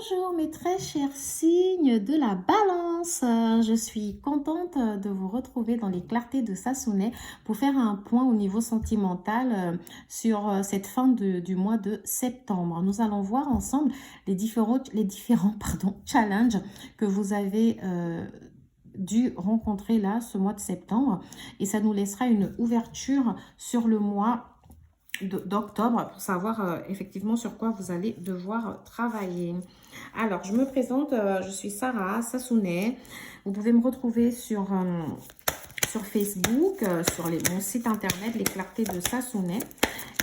Bonjour mes très chers signes de la balance, je suis contente de vous retrouver dans les clartés de Sassonet pour faire un point au niveau sentimental sur cette fin du mois de septembre. Nous allons voir ensemble les différents challenges que vous avez dû rencontrer là ce mois de septembre et ça nous laissera une ouverture sur le mois d'octobre pour savoir effectivement sur quoi vous allez devoir travailler. Alors, je me présente, je suis Sarah Sassonet. Vous pouvez me retrouver sur Facebook, sur mon site internet, les clartés de Sassonet.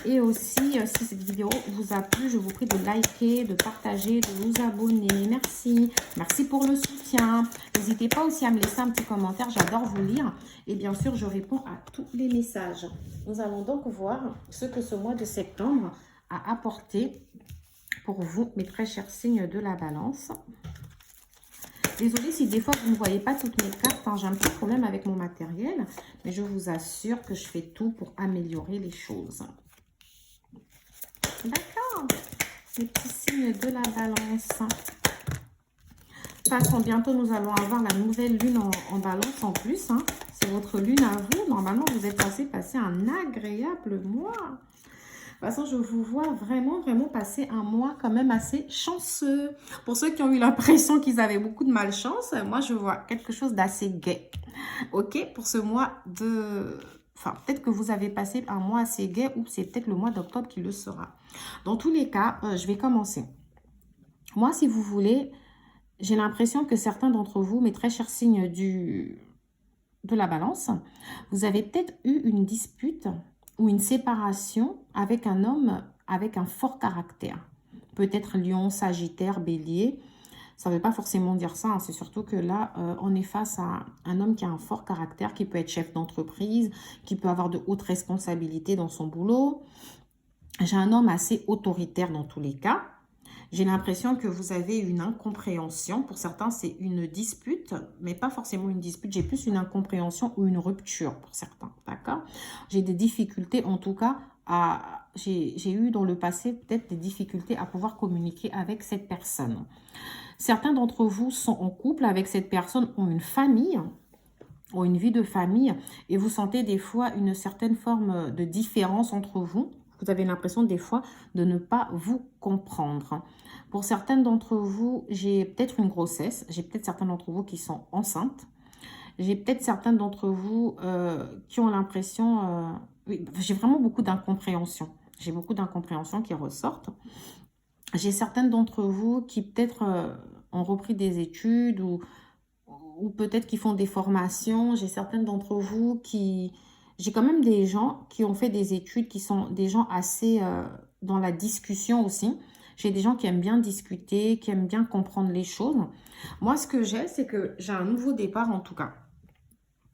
Et aussi, si cette vidéo vous a plu, je vous prie de liker, de partager, de vous abonner. Merci. Merci pour le soutien. N'hésitez pas aussi à me laisser un petit commentaire. J'adore vous lire. Et bien sûr, je réponds à tous les messages. Nous allons donc voir ce que ce mois de septembre a apporté pour vous, mes très chers signes de la balance. Désolée si des fois vous ne voyez pas toutes mes cartes, hein, j'ai un petit problème avec mon matériel, mais je vous assure que je fais tout pour améliorer les choses. D'accord, les petits signes de la balance. De toute façon, bientôt nous allons avoir la nouvelle lune en balance en plus. Hein. C'est votre lune à vous. Normalement, vous êtes censé passer un agréable mois. De toute façon, je vous vois vraiment passer un mois quand même assez chanceux. Pour ceux qui ont eu l'impression qu'ils avaient beaucoup de malchance, moi, je vois quelque chose d'assez gai. Ok, pour ce mois de... Enfin, peut-être que vous avez passé un mois assez gai ou c'est peut-être le mois d'octobre qui le sera. Dans tous les cas, je vais commencer. Moi, si vous voulez, j'ai l'impression que certains d'entre vous, mes très chers signes de la balance, vous avez peut-être eu une dispute ou une séparation avec un homme avec un fort caractère. Peut-être lion, sagittaire, bélier. Ça ne veut pas forcément dire ça. Hein. C'est surtout que là, on est face à un homme qui a un fort caractère, qui peut être chef d'entreprise, qui peut avoir de hautes responsabilités dans son boulot. J'ai un homme assez autoritaire dans tous les cas. J'ai l'impression que vous avez une incompréhension. Pour certains, c'est une dispute, mais pas forcément une dispute. J'ai plus une incompréhension ou une rupture pour certains, d'accord? J'ai des difficultés, en tout cas, j'ai eu dans le passé peut-être des difficultés à pouvoir communiquer avec cette personne. Certains d'entre vous sont en couple avec cette personne, ont une famille, ont une vie de famille, et vous sentez des fois une certaine forme de différence entre vous. Vous avez l'impression des fois de ne pas vous comprendre. Pour certaines d'entre vous, j'ai peut-être une grossesse. J'ai peut-être certains d'entre vous qui sont enceintes. J'ai peut-être certains d'entre vous qui ont l'impression... oui, j'ai vraiment beaucoup d'incompréhension. J'ai beaucoup d'incompréhension qui ressortent. J'ai certaines d'entre vous qui peut-être ont repris des études ou peut-être qui font des formations. J'ai certaines d'entre vous qui... J'ai quand même des gens qui ont fait des études, qui sont des gens assez dans la discussion aussi. J'ai des gens qui aiment bien discuter, qui aiment bien comprendre les choses. Moi, ce que j'ai, c'est que j'ai un nouveau départ en tout cas.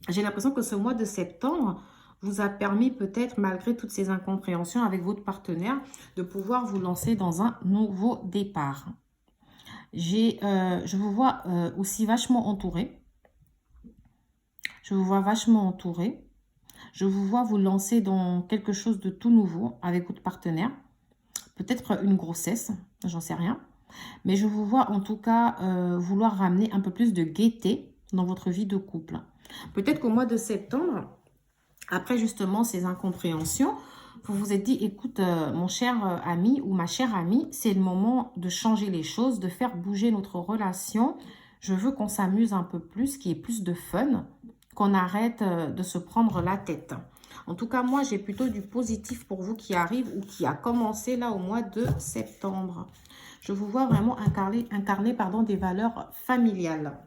J'ai l'impression que ce mois de septembre vous a permis peut-être, malgré toutes ces incompréhensions avec votre partenaire, de pouvoir vous lancer dans un nouveau départ. Je vous vois aussi vachement entouré. Je vous vois vachement entouré. Je vous vois vous lancer dans quelque chose de tout nouveau avec votre partenaire. Peut-être une grossesse, j'en sais rien. Mais je vous vois en tout cas vouloir ramener un peu plus de gaieté dans votre vie de couple. Peut-être qu'au mois de septembre, après justement ces incompréhensions, vous vous êtes dit, écoute, mon cher ami ou ma chère amie, c'est le moment de changer les choses, de faire bouger notre relation. Je veux qu'on s'amuse un peu plus, qu'il y ait plus de fun, qu'on arrête de se prendre la tête. En tout cas, moi, j'ai plutôt du positif pour vous qui arrive ou qui a commencé là au mois de septembre. Je vous vois vraiment incarner des valeurs familiales.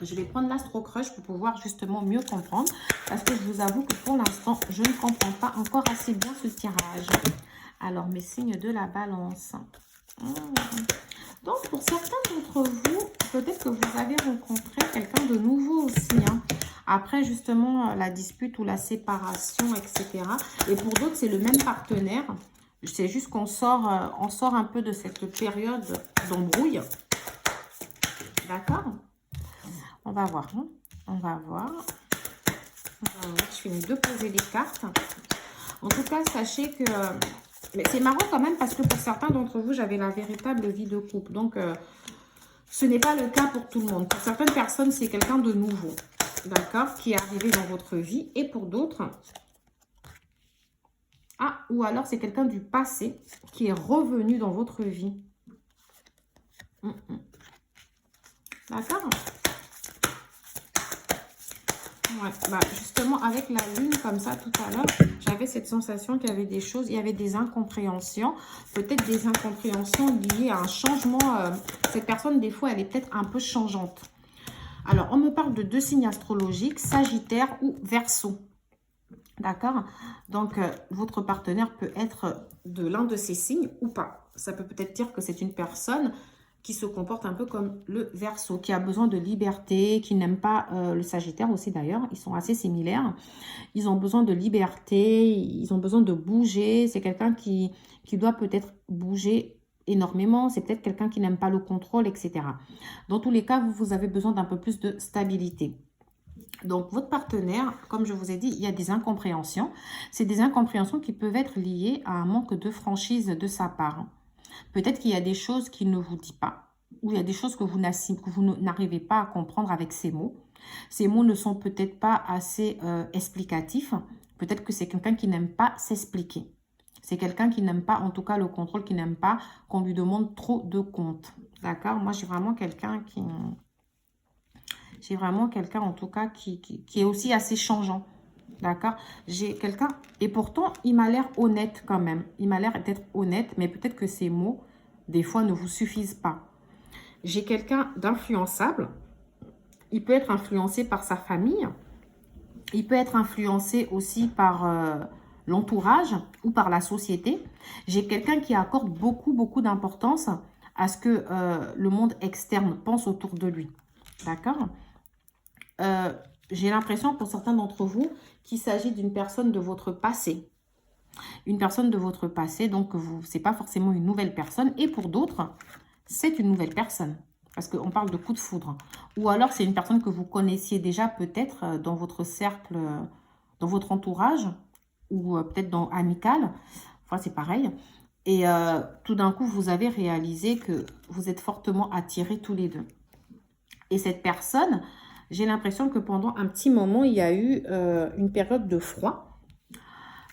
Je vais prendre l'Astro Crush pour pouvoir justement mieux comprendre. Parce que je vous avoue que pour l'instant, je ne comprends pas encore assez bien ce tirage. Alors, mes signes de la balance. Donc, pour certains d'entre vous, peut-être que vous avez rencontré quelqu'un de nouveau aussi. Hein. Après, justement, la dispute ou la séparation, etc. Et pour d'autres, c'est le même partenaire. C'est juste qu'on sort un peu de cette période d'embrouille. D'accord ? On va voir. Hein. On va voir. Je finis de poser les cartes. En tout cas, sachez que Mais c'est marrant quand même parce que pour certains d'entre vous, j'avais la véritable vie de couple. Donc, ce n'est pas le cas pour tout le monde. Pour certaines personnes, c'est quelqu'un de nouveau, d'accord, qui est arrivé dans votre vie. Et pour d'autres, ah, ou alors c'est quelqu'un du passé qui est revenu dans votre vie. D'accord. Ouais, bah justement, avec la lune, comme ça, tout à l'heure, j'avais cette sensation qu'il y avait des choses, il y avait des incompréhensions. Peut-être des incompréhensions liées à un changement. Cette personne, des fois, elle est peut-être un peu changeante. Alors, on me parle de 2 signes astrologiques, Sagittaire ou Verseau. D'accord? Donc, votre partenaire peut être de l'un de ces signes ou pas. Ça peut peut-être dire que c'est une personne qui se comporte un peu comme le Verseau, qui a besoin de liberté, qui n'aime pas le Sagittaire aussi d'ailleurs. Ils sont assez similaires. Ils ont besoin de liberté, ils ont besoin de bouger. C'est quelqu'un qui doit peut-être bouger énormément. C'est peut-être quelqu'un qui n'aime pas le contrôle, etc. Dans tous les cas, vous avez besoin d'un peu plus de stabilité. Donc, votre partenaire, comme je vous ai dit, il y a des incompréhensions. C'est des incompréhensions qui peuvent être liées à un manque de franchise de sa part. Peut-être qu'il y a des choses qu'il ne vous dit pas, ou il y a des choses que vous n'arrivez pas à comprendre avec ces mots. Ces mots ne sont peut-être pas assez explicatifs. Peut-être que c'est quelqu'un qui n'aime pas s'expliquer. C'est quelqu'un qui n'aime pas, en tout cas, le contrôle, qui n'aime pas qu'on lui demande trop de comptes. D'accord? Moi, j'ai vraiment quelqu'un qui... J'ai vraiment quelqu'un, en tout cas, qui est aussi assez changeant. D'accord? J'ai quelqu'un... Et pourtant, il m'a l'air honnête quand même. Il m'a l'air d'être honnête, mais peut-être que ces mots, des fois, ne vous suffisent pas. J'ai quelqu'un d'influençable. Il peut être influencé par sa famille. Il peut être influencé aussi par l'entourage ou par la société. J'ai quelqu'un qui accorde beaucoup d'importance à ce que le monde externe pense autour de lui. D'accord? J'ai l'impression pour certains d'entre vous qu'il s'agit d'une personne de votre passé. Une personne de votre passé, donc ce n'est pas forcément une nouvelle personne. Et pour d'autres, c'est une nouvelle personne. Parce qu'on parle de coup de foudre. Ou alors c'est une personne que vous connaissiez déjà peut-être dans votre cercle, dans votre entourage. Ou peut-être dans amical. Enfin, c'est pareil. Et tout d'un coup, vous avez réalisé que vous êtes fortement attirés tous les deux. Et cette personne... J'ai l'impression que pendant un petit moment, il y a eu une période de froid.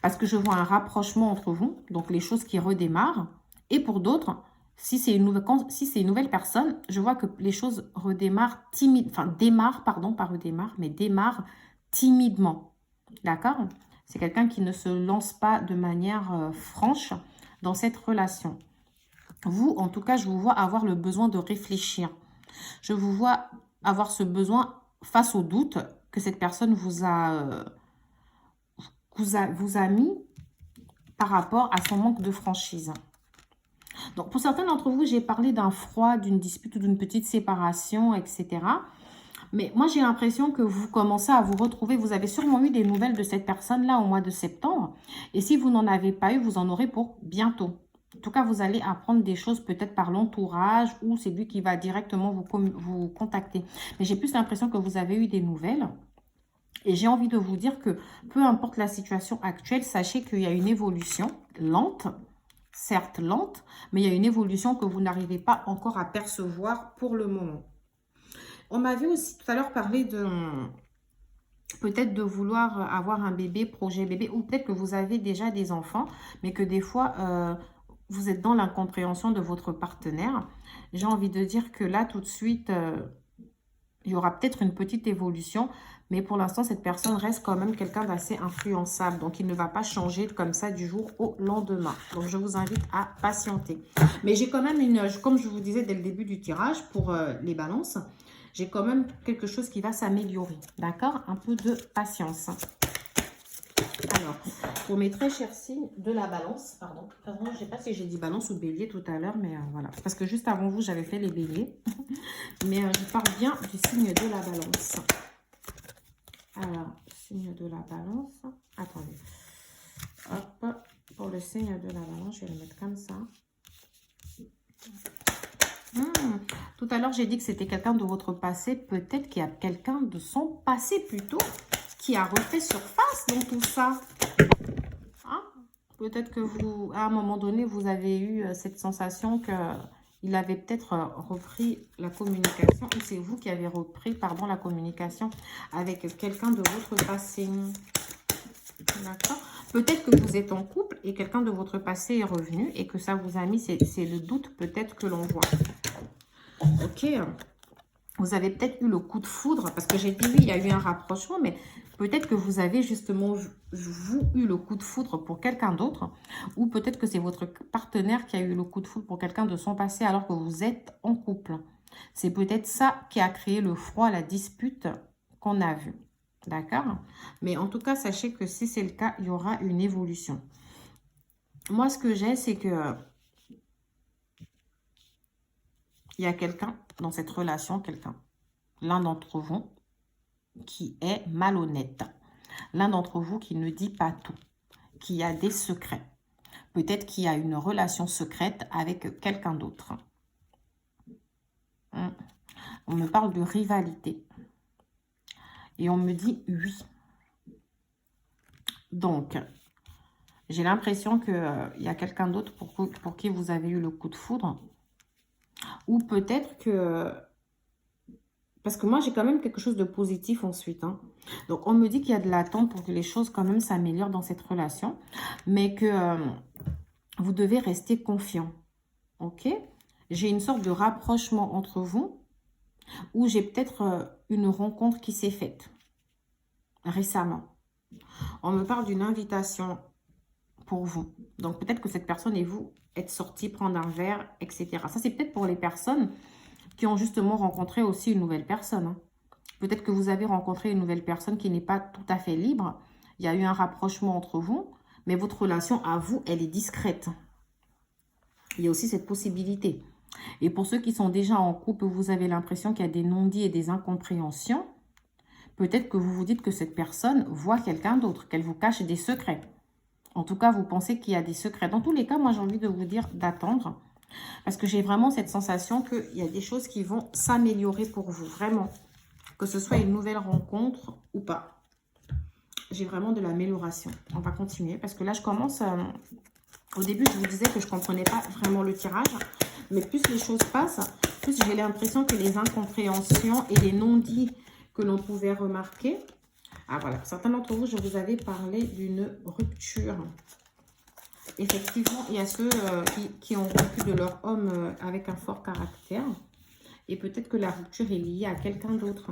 Parce que je vois un rapprochement entre vous. Donc, les choses qui redémarrent. Et pour d'autres, si c'est une nouvelle personne, je vois que les choses redémarrent démarrent timidement. D'accord? C'est quelqu'un qui ne se lance pas de manière franche dans cette relation. Vous, en tout cas, je vous vois avoir le besoin de réfléchir. Je vous vois avoir ce besoin face au doute que cette personne vous a mis par rapport à son manque de franchise. Donc, pour certains d'entre vous, j'ai parlé d'un froid, d'une dispute ou d'une petite séparation, etc. Mais moi, j'ai l'impression que vous commencez à vous retrouver. Vous avez sûrement eu des nouvelles de cette personne-là au mois de septembre. Et si vous n'en avez pas eu, vous en aurez pour bientôt. En tout cas, vous allez apprendre des choses peut-être par l'entourage ou c'est lui qui va directement vous contacter. Mais j'ai plus l'impression que vous avez eu des nouvelles. Et j'ai envie de vous dire que peu importe la situation actuelle, sachez qu'il y a une évolution lente, certes lente, mais il y a une évolution que vous n'arrivez pas encore à percevoir pour le moment. On m'avait aussi tout à l'heure parlé de... peut-être de vouloir avoir un bébé, projet bébé, ou peut-être que vous avez déjà des enfants, mais que des fois... vous êtes dans l'incompréhension de votre partenaire. J'ai envie de dire que là, tout de suite, il y aura peut-être une petite évolution. Mais pour l'instant, cette personne reste quand même quelqu'un d'assez influençable. Donc, il ne va pas changer comme ça du jour au lendemain. Donc, je vous invite à patienter. Mais j'ai quand même comme je vous disais dès le début du tirage, pour les balances, j'ai quand même quelque chose qui va s'améliorer. D'accord? Un peu de patience. Alors, pour mes très chers signes de la balance, pardon, je ne sais pas si j'ai dit balance ou bélier tout à l'heure, mais voilà. Parce que juste avant vous, j'avais fait les béliers. Mais je parle bien du signe de la balance. Alors, signe de la balance. Attendez. Hop, pour le signe de la balance, je vais le mettre comme ça. Tout à l'heure, j'ai dit que c'était quelqu'un de votre passé. Peut-être qu'il y a quelqu'un de son passé plutôt qui a refait surface dans tout ça. Hein? Peut-être que vous, à un moment donné, vous avez eu cette sensation qu'il avait peut-être repris la communication, ou c'est vous qui avez repris, pardon, la communication avec quelqu'un de votre passé. D'accord. Peut-être que vous êtes en couple et quelqu'un de votre passé est revenu et que ça vous a mis, c'est le doute peut-être que l'on voit. Ok. Vous avez peut-être eu le coup de foudre, parce que j'ai dit oui, il y a eu un rapprochement, mais peut-être que vous avez justement, vous, eu le coup de foudre pour quelqu'un d'autre, ou peut-être que c'est votre partenaire qui a eu le coup de foudre pour quelqu'un de son passé alors que vous êtes en couple. C'est peut-être ça qui a créé le froid, la dispute qu'on a vue. D'accord? Mais en tout cas, sachez que si c'est le cas, il y aura une évolution. Moi, ce que j'ai, c'est que il y a quelqu'un dans cette relation, l'un d'entre vous, qui est malhonnête. L'un d'entre vous qui ne dit pas tout, qui a des secrets. Peut-être qu'il y a une relation secrète avec quelqu'un d'autre. On me parle de rivalité. Et on me dit oui. Donc, j'ai l'impression qu'il y a quelqu'un d'autre pour qui vous avez eu le coup de foudre. Ou peut-être que... Parce que moi, j'ai quand même quelque chose de positif ensuite. Hein. Donc, on me dit qu'il y a de l'attente pour que les choses quand même s'améliorent dans cette relation. Mais que vous devez rester confiant. Ok? J'ai une sorte de rapprochement entre vous. Ou j'ai peut-être une rencontre qui s'est faite récemment. On me parle d'une invitation pour vous. Donc, peut-être que cette personne et vous êtes sortis prendre un verre, etc. Ça, c'est peut-être pour les personnes qui ont justement rencontré aussi une nouvelle personne. Hein. Peut-être que vous avez rencontré une nouvelle personne qui n'est pas tout à fait libre. Il y a eu un rapprochement entre vous, mais votre relation à vous, elle est discrète. Il y a aussi cette possibilité. Et pour ceux qui sont déjà en couple, vous avez l'impression qu'il y a des non-dits et des incompréhensions. Peut-être que vous vous dites que cette personne voit quelqu'un d'autre, qu'elle vous cache des secrets. En tout cas, vous pensez qu'il y a des secrets. Dans tous les cas, moi, j'ai envie de vous dire d'attendre. Parce que j'ai vraiment cette sensation qu'il y a des choses qui vont s'améliorer pour vous. Vraiment. Que ce soit une nouvelle rencontre ou pas. J'ai vraiment de l'amélioration. On va continuer. Parce que là, je commence... au début, je vous disais que je ne comprenais pas vraiment le tirage. Mais plus les choses passent, plus j'ai l'impression que les incompréhensions et les non-dits que l'on pouvait remarquer... Ah voilà, pour certains d'entre vous, je vous avais parlé d'une rupture. Effectivement, il y a ceux qui ont rompu de leur homme avec un fort caractère. Et peut-être que la rupture est liée à quelqu'un d'autre.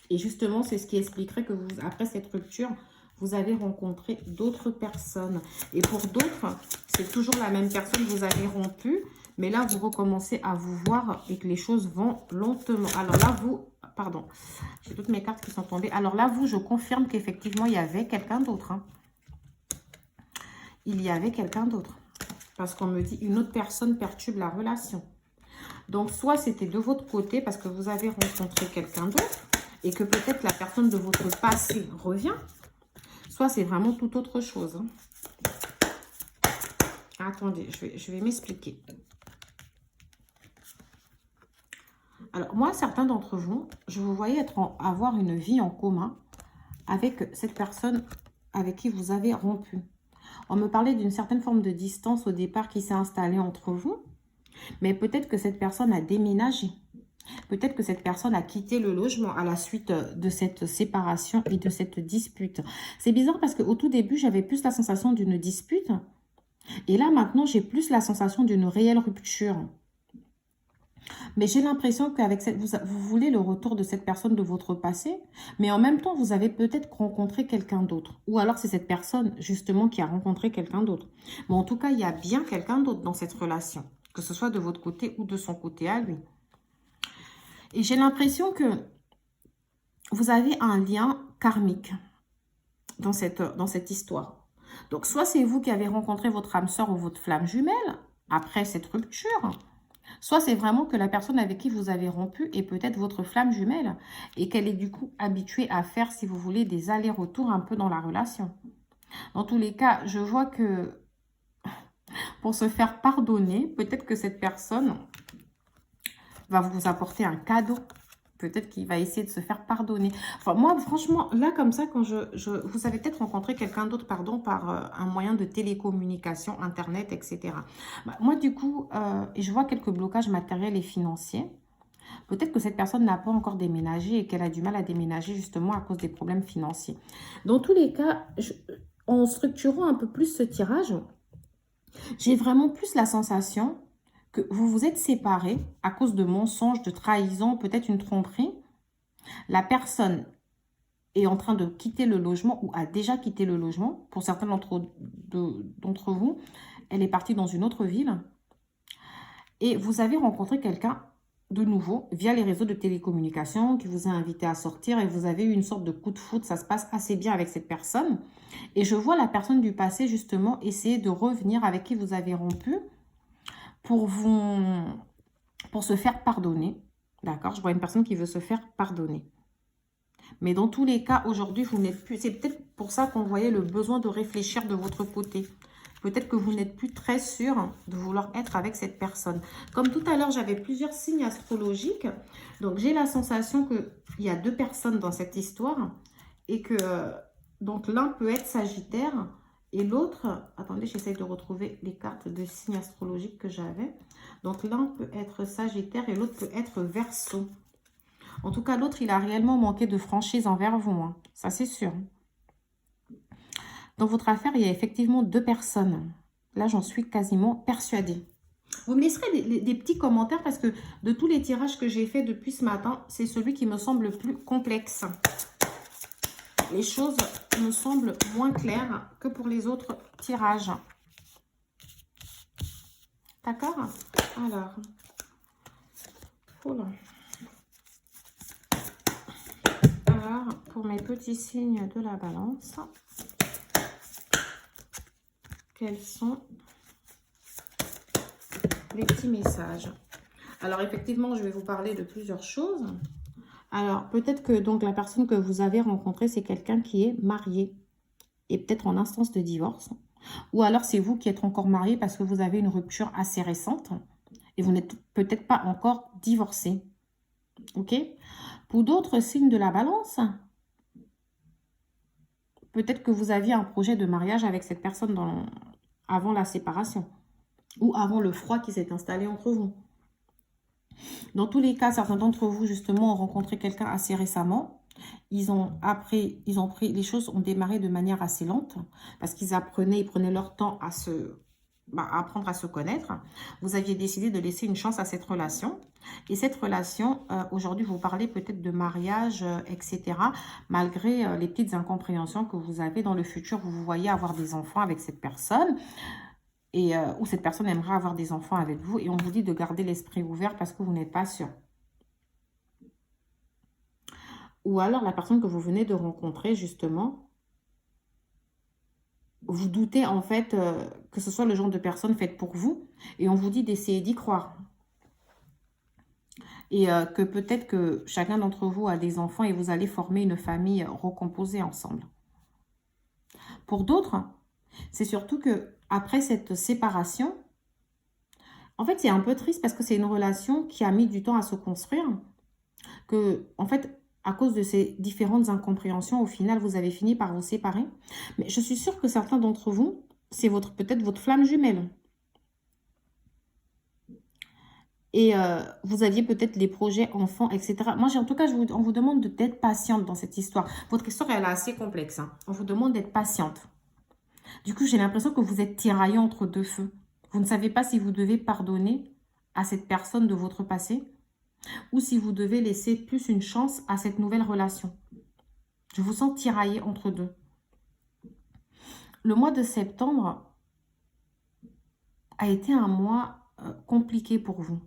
Et justement, c'est ce qui expliquerait que vous, après cette rupture, vous avez rencontré d'autres personnes. Et pour d'autres, c'est toujours la même personne que vous avez rompu. Mais là, vous recommencez à vous voir et que les choses vont lentement. Alors là, vous... Pardon, j'ai toutes mes cartes qui sont tombées. Alors là, vous, je confirme qu'effectivement, il y avait quelqu'un d'autre. Hein. Il y avait quelqu'un d'autre. Parce qu'on me dit, une autre personne perturbe la relation. Donc, soit c'était de votre côté parce que vous avez rencontré quelqu'un d'autre et que peut-être la personne de votre passé revient. Soit c'est vraiment tout autre chose. Hein. Attendez, je vais m'expliquer. Alors, moi, certains d'entre vous, je vous voyais avoir une vie en commun avec cette personne avec qui vous avez rompu. On me parlait d'une certaine forme de distance au départ qui s'est installée entre vous. Mais peut-être que cette personne a déménagé. Peut-être que cette personne a quitté le logement à la suite de cette séparation et de cette dispute. C'est bizarre parce qu'au tout début, j'avais plus la sensation d'une dispute. Et là, maintenant, j'ai plus la sensation d'une réelle rupture. Mais j'ai l'impression qu'avec cette, vous voulez le retour de cette personne de votre passé, mais en même temps, vous avez peut-être rencontré quelqu'un d'autre. Ou alors, c'est cette personne, justement, qui a rencontré quelqu'un d'autre. Mais en tout cas, il y a bien quelqu'un d'autre dans cette relation, que ce soit de votre côté ou de son côté à lui. Et j'ai l'impression que vous avez un lien karmique dans cette histoire. Donc, soit c'est vous qui avez rencontré votre âme sœur ou votre flamme jumelle après cette rupture, soit c'est vraiment que la personne avec qui vous avez rompu est peut-être votre flamme jumelle et qu'elle est du coup habituée à faire, si vous voulez, des allers-retours un peu dans la relation. Dans tous les cas, je vois que pour se faire pardonner, peut-être que cette personne va vous apporter un cadeau Peut-être qu'il va essayer de se faire pardonner. Enfin, moi, franchement, là, comme ça, quand vous avez peut-être rencontré quelqu'un d'autre, pardon, par un moyen de télécommunication, Internet, etc. Bah, moi, du coup, je vois quelques blocages matériels et financiers. Peut-être que cette personne n'a pas encore déménagé et qu'elle a du mal à déménager justement à cause des problèmes financiers. Dans tous les cas, en structurant un peu plus ce tirage, j'ai vraiment plus la sensation que vous vous êtes séparés à cause de mensonges, de trahison, peut-être une tromperie. La personne est en train de quitter le logement ou a déjà quitté le logement. Pour certains d'entre vous, elle est partie dans une autre ville. Et vous avez rencontré quelqu'un de nouveau via les réseaux de télécommunications qui vous a invité à sortir et vous avez eu une sorte de coup de foudre. Ça se passe assez bien avec cette personne. Et je vois la personne du passé justement essayer de revenir avec qui vous avez rompu pour se faire pardonner. D'accord? Je vois une personne qui veut se faire pardonner. Mais dans tous les cas, aujourd'hui, vous n'êtes plus... C'est peut-être pour ça qu'on voyait le besoin de réfléchir de votre côté. Peut-être que vous n'êtes plus très sûr de vouloir être avec cette personne. Comme tout à l'heure, j'avais plusieurs signes astrologiques. Donc, j'ai la sensation qu'il y a 2 personnes dans cette histoire. Et que donc l'un peut être Sagittaire et l'autre... Attendez, j'essaie de retrouver les cartes de signes astrologiques que j'avais. Donc, l'un peut être Sagittaire et l'autre peut être Verseau. En tout cas, l'autre, il a réellement manqué de franchise envers vous. Hein. Ça, c'est sûr. Dans votre affaire, il y a effectivement 2 personnes. Là, j'en suis quasiment persuadée. Vous me laisserez des petits commentaires parce que de tous les tirages que j'ai faits depuis ce matin, c'est celui qui me semble le plus complexe. Les choses me semblent moins claires que pour les autres tirages. D'accord? Alors. Voilà. Alors, pour mes petits signes de la balance, quels sont les petits messages? Alors, effectivement, je vais vous parler de plusieurs choses. Alors, peut-être que donc la personne que vous avez rencontrée, c'est quelqu'un qui est marié et peut-être en instance de divorce. Ou alors, c'est vous qui êtes encore marié parce que vous avez une rupture assez récente et vous n'êtes peut-être pas encore divorcé. Ok? Pour d'autres signes de la balance, peut-être que vous aviez un projet de mariage avec cette personne avant la séparation ou avant le froid qui s'est installé entre vous. Dans tous les cas, certains d'entre vous, justement, ont rencontré quelqu'un assez récemment. Les choses ont démarré de manière assez lente parce qu'ils prenaient leur temps à apprendre à se connaître. Vous aviez décidé de laisser une chance à cette relation. Et cette relation, aujourd'hui, vous parlez peut-être de mariage, etc. Malgré les petites incompréhensions que vous avez dans le futur, vous vous voyez avoir des enfants avec cette personne. Et où cette personne aimerait avoir des enfants avec vous. Et on vous dit de garder l'esprit ouvert parce que vous n'êtes pas sûr. Ou alors la personne que vous venez de rencontrer, justement, vous doutez en fait que ce soit le genre de personne faite pour vous. Et on vous dit d'essayer d'y croire. Et que peut-être que chacun d'entre vous a des enfants et vous allez former une famille recomposée ensemble. Pour d'autres, c'est surtout que après cette séparation, en fait, c'est un peu triste parce que c'est une relation qui a mis du temps à se construire. Que, en fait, à cause de ces différentes incompréhensions, au final, vous avez fini par vous séparer. Mais je suis sûre que certains d'entre vous, c'est peut-être votre flamme jumelle. Et vous aviez peut-être les projets enfants, etc. Moi, en tout cas, on vous demande d'être patiente dans cette histoire. Votre histoire, elle est assez complexe. Hein. On vous demande d'être patiente. Du coup, j'ai l'impression que vous êtes tiraillé entre 2 feux. Vous ne savez pas si vous devez pardonner à cette personne de votre passé ou si vous devez laisser plus une chance à cette nouvelle relation. Je vous sens tiraillé entre 2. Le mois de septembre a été un mois compliqué pour vous.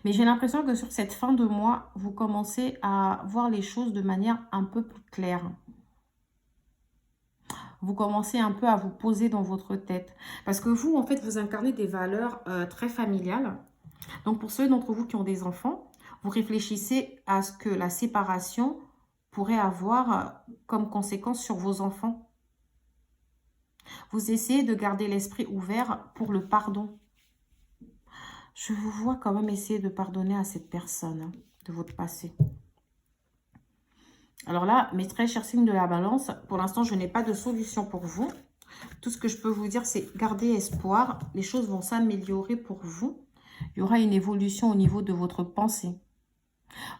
Mais j'ai l'impression que sur cette fin de mois, vous commencez à voir les choses de manière un peu plus claire. Vous commencez un peu à vous poser dans votre tête. Parce que vous, en fait, vous incarnez des valeurs très familiales. Donc, pour ceux d'entre vous qui ont des enfants, vous réfléchissez à ce que la séparation pourrait avoir comme conséquence sur vos enfants. Vous essayez de garder l'esprit ouvert pour le pardon. Je vous vois quand même essayer de pardonner à cette personne. de votre passé. Alors là, mes très chers signes de la balance, pour l'instant, je n'ai pas de solution pour vous. Tout ce que je peux vous dire, c'est garder espoir. Les choses vont s'améliorer pour vous. Il y aura une évolution au niveau de votre pensée.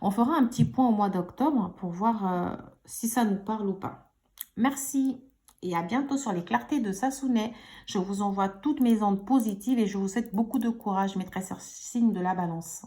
On fera un petit point au mois d'octobre pour voir si ça nous parle ou pas. Merci et à bientôt sur les clartés de Sassounay. Je vous envoie toutes mes ondes positives et je vous souhaite beaucoup de courage, mes très chers signes de la balance.